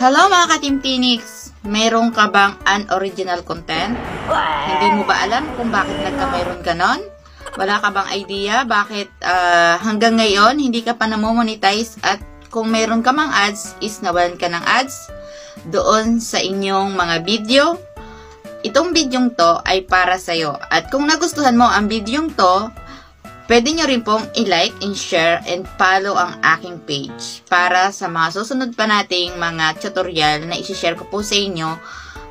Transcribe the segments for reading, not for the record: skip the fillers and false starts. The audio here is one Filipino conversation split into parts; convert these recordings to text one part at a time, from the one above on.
Hello mga ka-Team Phoenix! Mayroon ka bang unoriginal content? Hindi mo ba alam kung bakit nagka-mayroon ganon? Wala ka bang idea bakit hanggang ngayon hindi ka pa namomonetize at kung mayroon ka mang ads is nawalan ka ng ads doon sa inyong mga video? Itong bidyong to ay para sa'yo. At kung nagustuhan mo ang bidyong to, pwede nyo rin pong i-like and share and follow ang aking page para sa mga susunod pa nating mga tutorial na isi-share ko po sa inyo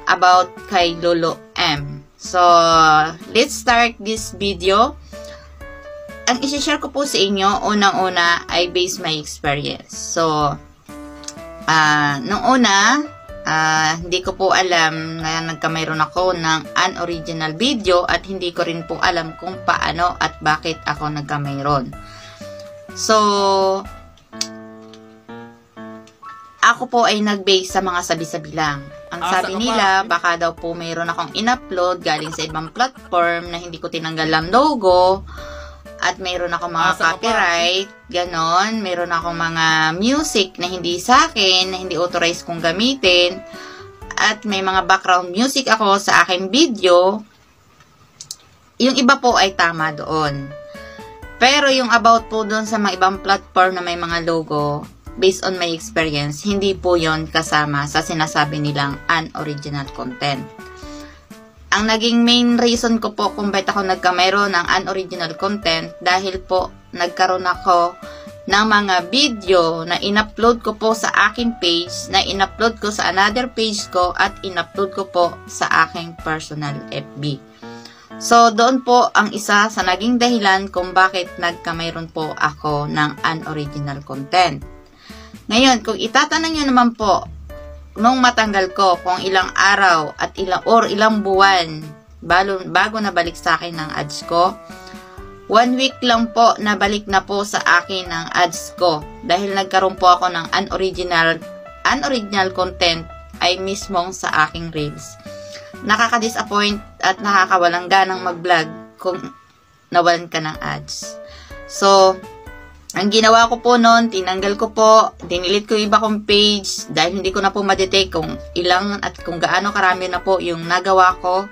about kay Lolo M. So, let's start this video. Ang isi-share ko po sa inyo, unang-una ay based my experience. So, nung una, hindi ko po alam na nagkamayroon ako ng unoriginal video at hindi ko rin po alam kung paano at bakit ako nagkamayroon. So, ako po ay nag-base sa mga sabi-sabi lang. Ang sabi nila, baka daw po mayroon akong in-upload galing sa ibang platform na hindi ko tinanggal ang logo. At mayroon ako mga copyright, ganon. Mayroon ako mga music na hindi sa akin, na hindi authorized kong gamitin. At may mga background music ako sa aking video. Yung iba po ay tama doon. Pero yung about po doon sa mga ibang platform na may mga logo, based on my experience, hindi po yon kasama sa sinasabi nilang unoriginal content. Ang naging main reason ko po kung bakit ako nagkamayroon ng unoriginal content dahil po nagkaroon ako ng mga video na in-upload ko po sa aking page, na in-upload ko sa another page ko at in-upload ko po sa aking personal FB. So, doon po ang isa sa naging dahilan kung bakit nagkamayroon po ako ng unoriginal content. Ngayon, kung itatanong nyo naman po, nung matanggal ko kung ilang araw at ilang buwan bago nabalik sa akin ng ads ko, 1 week lang po nabalik na po sa akin ng ads ko dahil nagkaroon po ako ng unoriginal content ay mismong sa aking reels. Nakaka-disappoint at nakakawalang ganang mag-vlog kung nawalan ka ng ads. So, ang ginawa ko po noon, tinanggal ko po, dinilit ko yung iba kong page dahil hindi ko na po ma-detect kung ilang at kung gaano karami na po yung nagawa ko.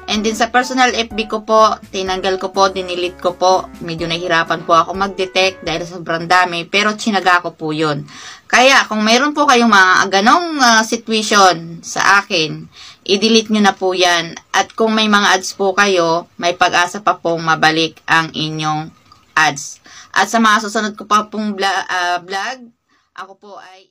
And then sa personal FB ko po, tinanggal ko po, dinilit ko po. Medyo nahirapan po ako mag-detect dahil sobrang dami, pero tsinaga ko po yun. Kaya kung mayroon po kayong mga ganong situation sa akin, i-delete nyo na po yan. At kung may mga ads po kayo, may pag-asa pa pong mabalik ang inyong ads. At sa mga susunod ko pa pong vlog, ako po ay